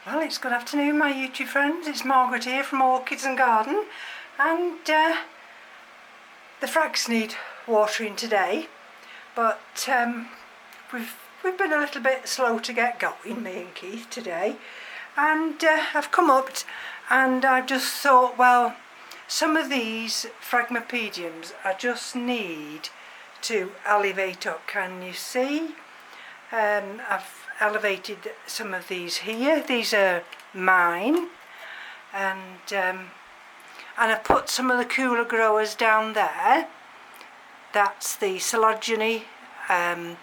Well, it's good afternoon, my YouTube friends. It's Margaret here from Orchids and Garden, and the frags need watering today, but we've been a little bit slow to get going, me and Keith, today, and I've come up and I've just thought, well, some of these Phragmipediums I just need to elevate up. Can you see? I've elevated some of these here. These are mine, and I've put some of the cooler growers down there. That's the Coelogeny and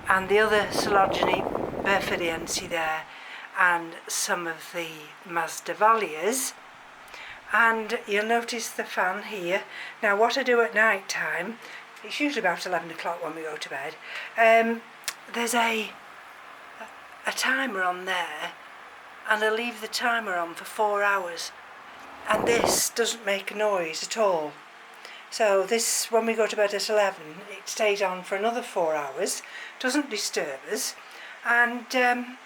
the other Coelogeny Phragmipedium there, and some of the Masdevallias. And you'll notice the fan here. Now, what I do at night time, it's usually about 11 o'clock when we go to bed, there's a timer on there, and I leave the timer on for 4 hours, and this doesn't make a noise at all. So this, when we go to bed at 11, it stays on for another 4 hours, doesn't disturb us, and then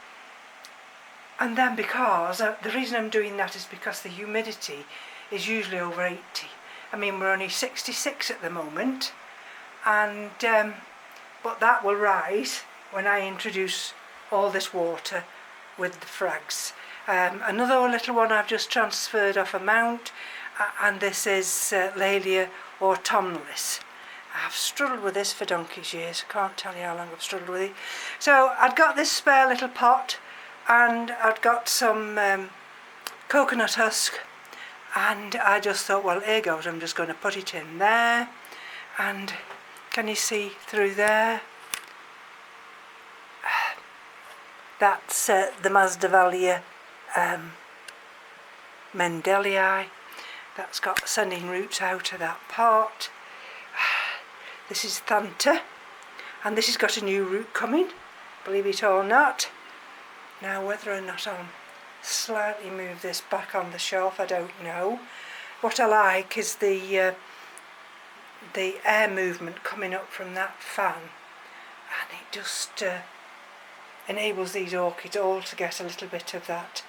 because, the reason I'm doing that is because the humidity is usually over 80. I mean, we're only 66 at the moment, and but that will rise when I introduce all this water with the frags. Another little one I've just transferred off a mount, and this is Laelia autumnalis. I've struggled with this for donkey's years. I can't tell you how long I've struggled with it. So I've got this spare little pot, and I've got some coconut husk, and I just thought, well, here goes, I'm just going to put it in there, and can you see through there? That's the Masdevallia Mendelii. That's got sending roots out of that part. This is Thanta, and this has got a new root coming, believe it or not. Now, whether or not I'll slightly move this back on the shelf, I don't know. What I like is the air movement coming up from that fan, and it just enables these orchids all to get a little bit of that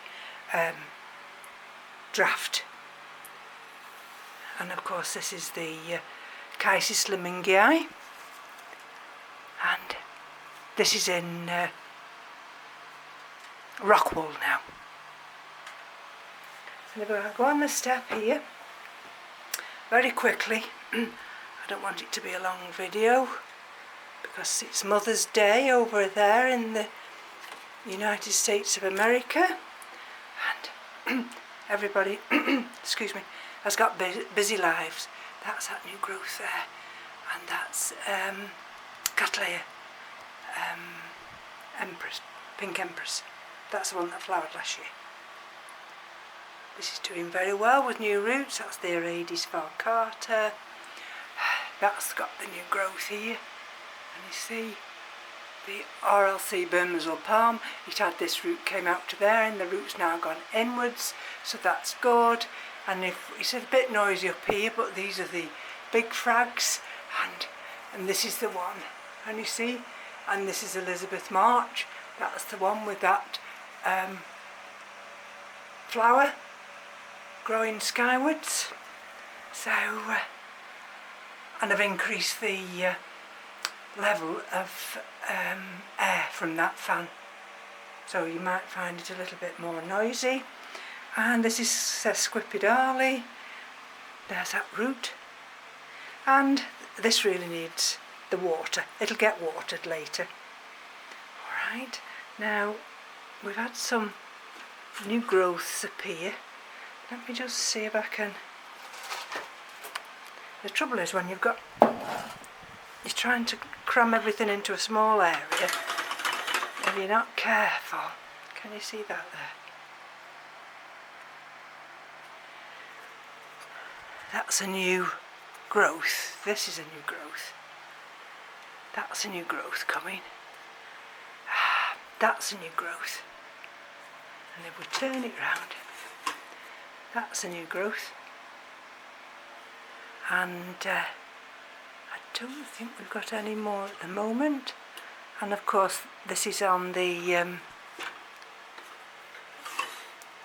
draft. And of course, this is the Chysis lemingii, and this is in Rockwool now. And if I go on the step here very quickly, I don't want it to be a long video because it's Mother's Day over there in the United States of America, and everybody excuse me, has got busy lives. That's that new growth there, and that's Cattleya Empress, Pink Empress. That's the one that flowered last year. This is doing very well with new roots. That's the Aedes falcata. That's got the new growth here, and you see the RLC Burmazil palm. It had this root, came out to there, and the root's now gone inwards, so that's good. And if it's a bit noisy up here, but these are the big frags, and this is the one, and you see, and this is Elizabeth March. That's the one with that flower growing skywards. So and I've increased the level of air from that fan, so you might find it a little bit more noisy. And this is Sesquipedale. There's that root, and this really needs the water. It'll get watered later. Alright, now we've had some new growths appear. Let me just see if I can. The trouble is when you're trying to cram everything into a small area, if you're not careful. Can you see that there? That's a new growth. This is a new growth. That's a new growth coming. That's a new growth. And if we turn it round, that's a new growth. And I don't think we've got any more at the moment. And of course, this is on the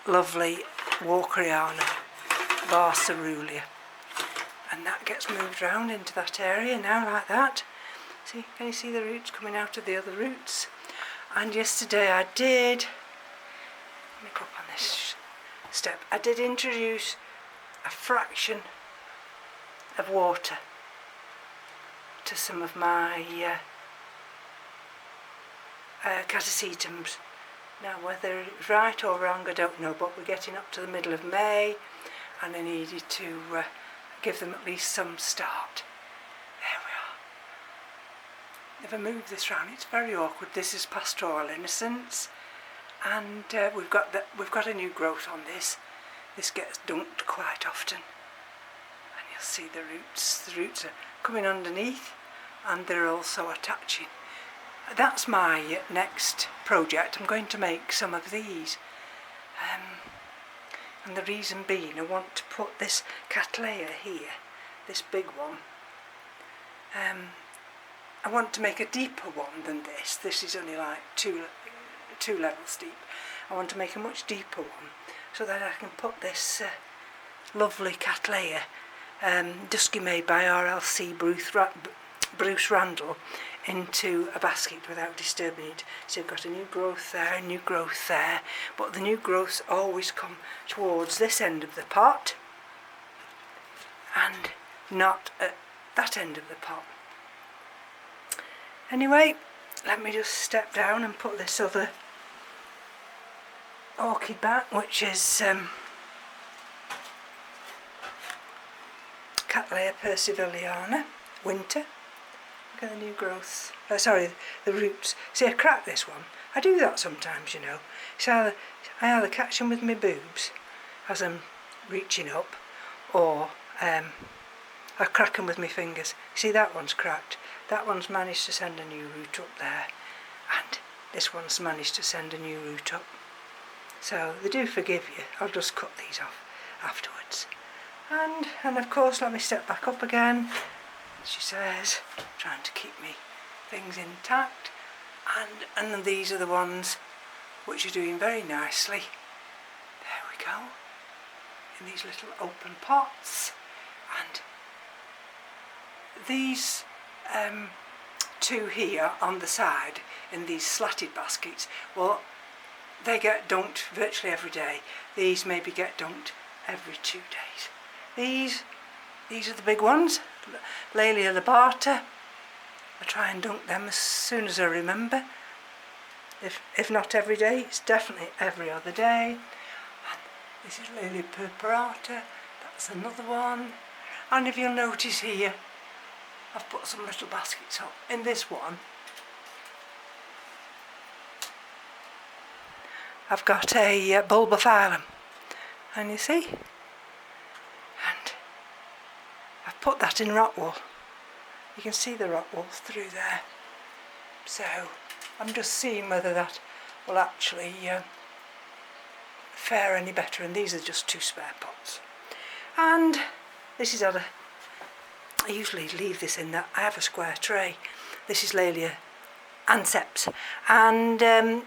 lovely Walkeriana, bar cerulean, and that gets moved round into that area now like that. See, can you see the roots coming out of the other roots? And yesterday I did, let me go up on this step, I did introduce a fraction of water to some of my catasetums. Now whether it was right or wrong I don't know, but we're getting up to the middle of May and I needed to give them at least some start. There we are. If I move this round, it's very awkward. This is Pastoral Innocence, and we've got a new growth on this. This gets dunked quite often, and you'll see the roots. The roots are coming underneath, and they're also attaching. That's my next project. I'm going to make some of these, and the reason being I want to put this Cattleya here, this big one. I want to make a deeper one than this. This is only like two levels deep. I want to make a much deeper one so that I can put this lovely Cattleya, Dusky made by RLC Bruce Randall, into a basket without disturbing it. So you've got a new growth there, a new growth there, but the new growths always come towards this end of the pot and not at that end of the pot. Anyway, let me just step down and put this other orchid back, which is Cattleya persivaliana, winter. Look at the new growths. Sorry, the roots. See, I crack this one. I do that sometimes, you know. So I either catch them with my boobs as I'm reaching up, or I crack them with my fingers. See, that one's cracked. That one's managed to send a new root up there, and this one's managed to send a new root up. So they do forgive you. I'll just cut these off afterwards. And of course, let me step back up again. She says, trying to keep me things intact, and these are the ones which are doing very nicely. There we go, in these little open pots. And these two here on the side in these slatted baskets, well, they get dunked virtually every day. These maybe get dunked every 2 days. These are the big ones, Laelia lobata. I try and dunk them as soon as I remember. If not every day, it's definitely every other day. And this is Laelia purpurata, that's another one. And if you'll notice here, I've put some little baskets up. In this one, I've got a bulbophyllum, and you see, and I've put that in rock wool. You can see the rock wool through there. So I'm just seeing whether that will actually fare any better. And these are just 2 spare pots. And this is I usually leave this in that. I have a square tray. This is Laelia anceps, and I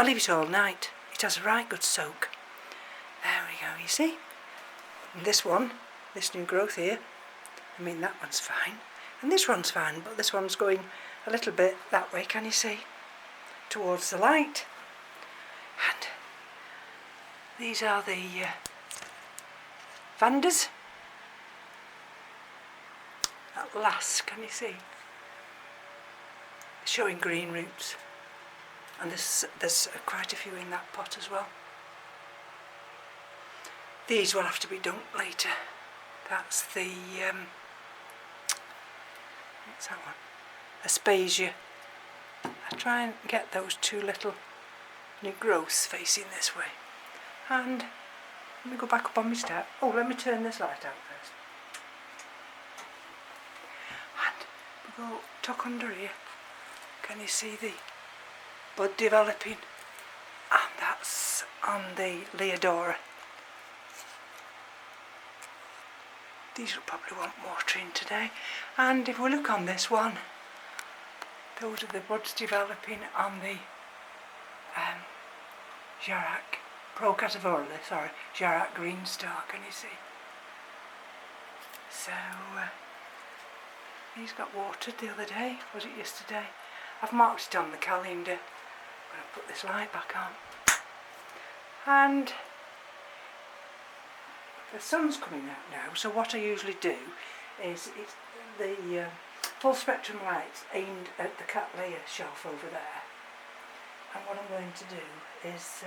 leave it all night. It has a right good soak. There we go, you see. And this one, this new growth here, I mean, that one's fine. And this one's fine, but this one's going a little bit that way, can you see? Towards the light. And these are the Vandas. At last, can you see? Showing green roots. And there's quite a few in that pot as well. These will have to be dumped later. That's the what's that one? Aspasia. I try and get those 2 little new growths facing this way. And let me go back up on my step. Oh, let me turn this light out first. And we go tuck under here. Can you see the bud developing? And that's on the Leodora. These will probably want watering today. And if we look on this one, those are the buds developing on the Jairak. Procatavola, sorry, Jairak green star, can you see? So, these got watered the other day, was it yesterday? I've marked it on the calendar. I'm going to put this light back on. And the sun's coming out now, so what I usually do is it's the full spectrum lights aimed at the Cattleya shelf over there. And what I'm going to do is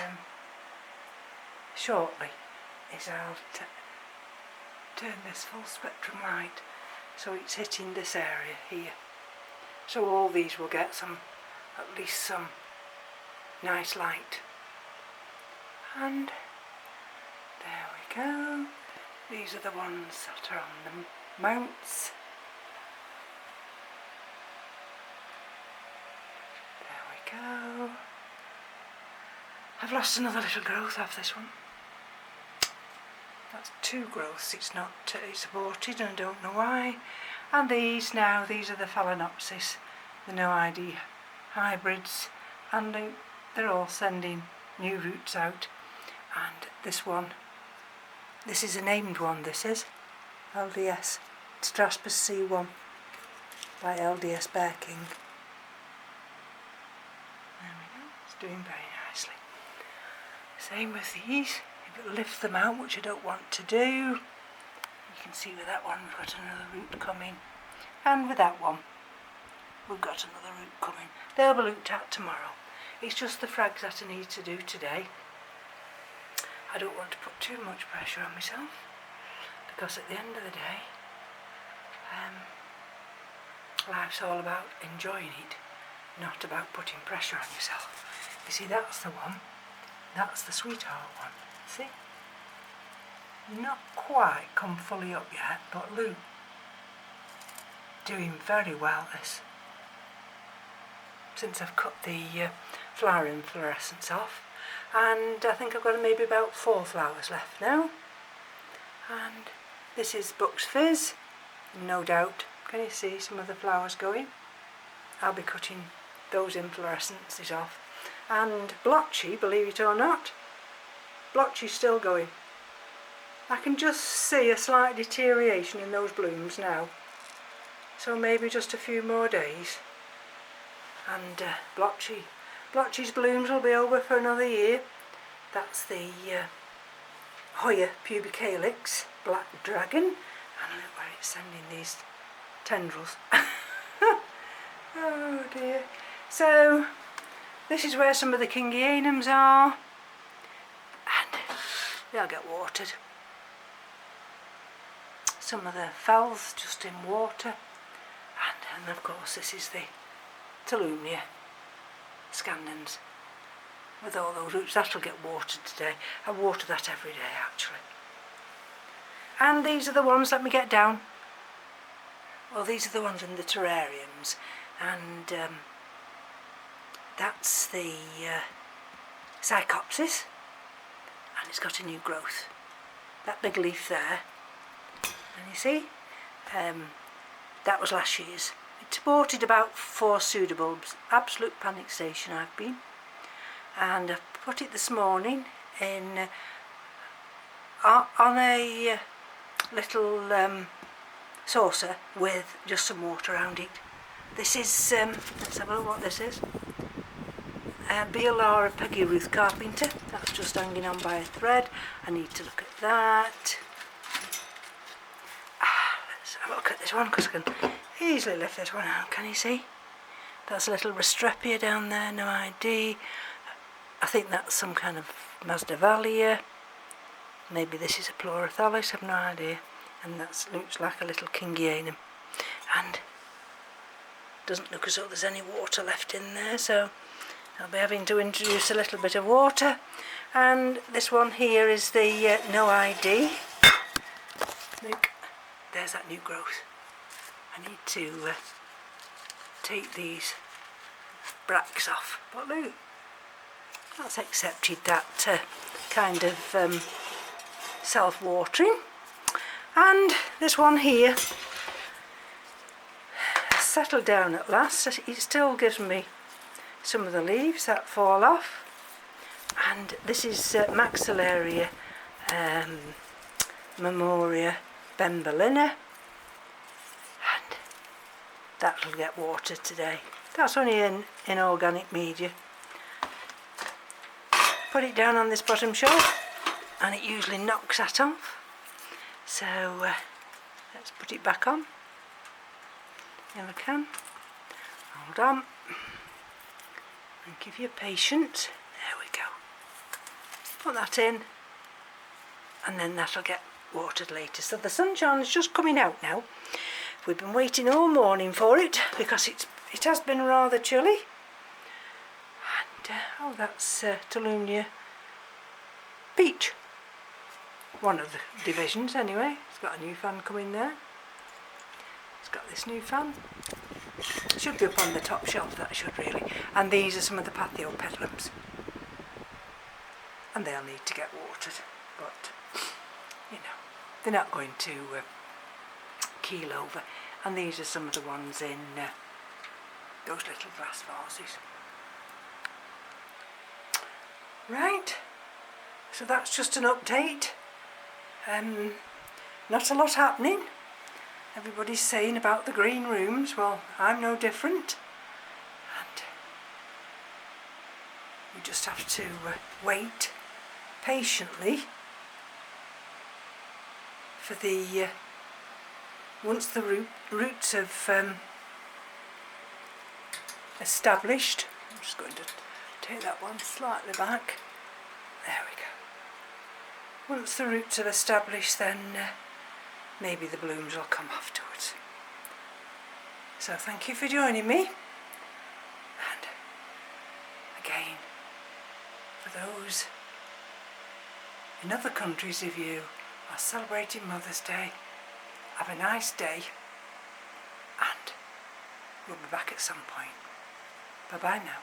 shortly I'll turn this full spectrum light so it's hitting this area here. So all these will get at least some nice light. And there we go. These are the ones that are on the mounts. There we go. I've lost another little growth off this one. That's 2 growths, it's aborted and I don't know why. And these are the Phalaenopsis, the no ID hybrids, and they're all sending new roots out. And this is a named one, this is LDS Straspus C1 by LDS Bear King. There we go, it's doing very nicely. Same with these. If it lifts them out, which I don't want to do, you can see with that one we've got another root coming, and with that one we've got another root coming. They'll be looked at tomorrow. It's just the frags that I need to do today. I don't want to put too much pressure on myself, because at the end of the day, life's all about enjoying it, not about putting pressure on yourself. You see, that's the one, that's the sweetheart one. See? Not quite come fully up yet, but look, doing very well this. Since I've cut the flower inflorescence off, and I think I've got maybe about 4 flowers left now. And this is Buck's Fizz, no doubt. Can you see some of the flowers going? I'll be cutting those inflorescences off. And Blotchy, believe it or not, Blotchy's still going. I can just see a slight deterioration in those blooms now. So maybe just a few more days. And Blotchy's blooms will be over for another year. That's the Hoya pubicalyx black dragon. And look where it's sending these tendrils. Oh dear. So this is where some of the Kingianums are. They'll get watered. Some of the fells just in water, and of course this is the Tolumnia scandens with all those roots. That'll get watered today. I water that every day actually. And these are the ones, let me get down. Well, these are the ones in the terrariums, and that's the Psychopsis. And it's got a new growth. That big leaf there, and you see, that was last year's. It aborted about 4 pseudobulbs. Absolute panic station I've been. And I put it this morning in on a little saucer with just some water around it. This is, let's have a look what this is. Bealara Peggy Ruth Carpenter, that's just hanging on by a thread. I need to look at that. Let's have a look at this one, because I can easily lift this one out, can you see? That's a little Restrepia down there, no ID. I think that's some kind of Masdevallia. Maybe this is a Pleurothallus, I've no idea. And that looks like a little Kingianum. And doesn't look as though there's any water left in there, so I'll be having to introduce a little bit of water. And this one here is the no ID. Look, there's that new growth. I need to take these bracts off. But look, that's accepted that kind of self-watering. And this one here has settled down at last. It still gives me some of the leaves that fall off, And this is Maxillaria Memoria Bembellina, and that'll get watered today. That's only in organic media. Put it down on this bottom shelf and it usually knocks that off. So let's put it back on if I can. Hold on. Thank you for your patience. There we go. Put that in and then that'll get watered later. So the sunshine is just coming out now. We've been waiting all morning for it because it has been rather chilly. And oh, that's Tolunia Peach. One of the divisions anyway. It's got a new fan coming there. It's got this new fan. It should be up on the top shelf, that should really. And these are some of the Pathiopedilums. And they'll need to get watered, but you know, they're not going to keel over. And these are some of the ones in those little glass vases. Right, so that's just an update. Not a lot happening. Everybody's saying about the green rooms. Well, I'm no different. And we just have to wait patiently for the once the roots have established. I'm just going to take that one slightly back. There we go. Once the roots have established, then maybe the blooms will come afterwards. So thank you for joining me. And again, for those in other countries, if you are celebrating Mother's Day, have a nice day, and we'll be back at some point. Bye bye now.